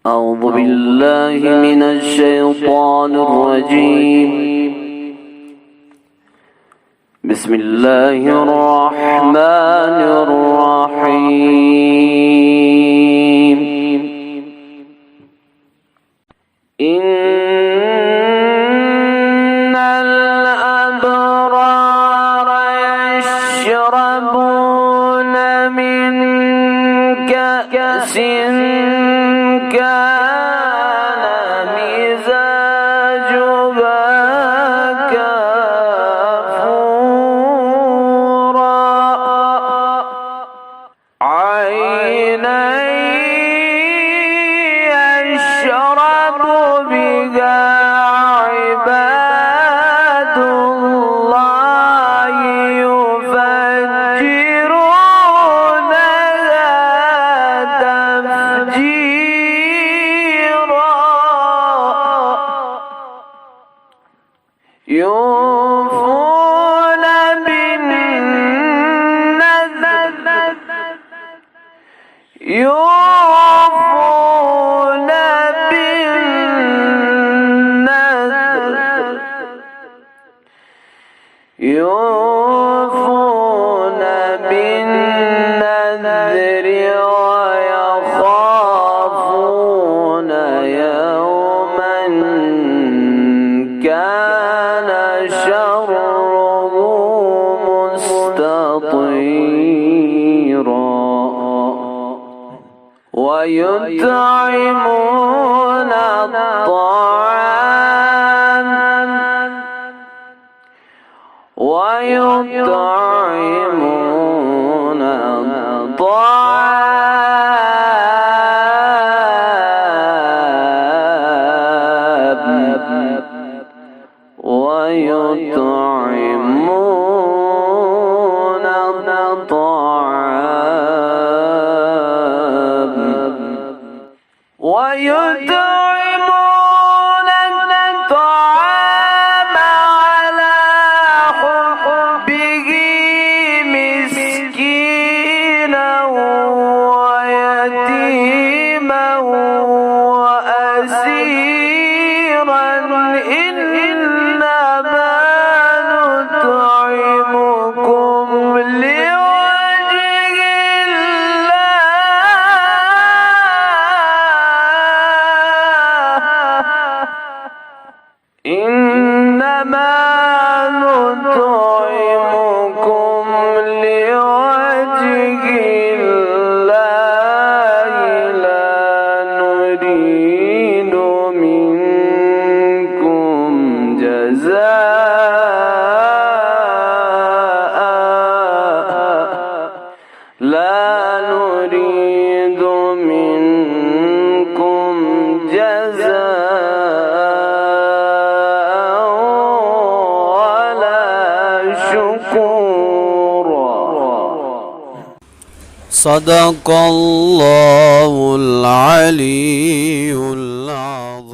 أعوذ بالله من الشيطان الرجيم. بسم الله الرحمن الرحيم. إن الأبرار يشربون من كأس كان مزاجها كافورا عينا يشرب بها عباد الله يفجرونها تفجيرا يوفون بالنذر يوفون بالنذر يوفون بالنذر ويخافون يوما كان شره مستطيرا ويطعمون الطعام ويطعمون الطعام ويطعمون الطعام ويطعمون الطعام على حبه مسكينا ويتيما وأسيرا إنما نطعمكم لوجه الله إنما نطعمكم لوجه الله لا نريد منكم جزاء لا نريد منكم جزاء ولا شكورا. صدق الله العلي العظيم.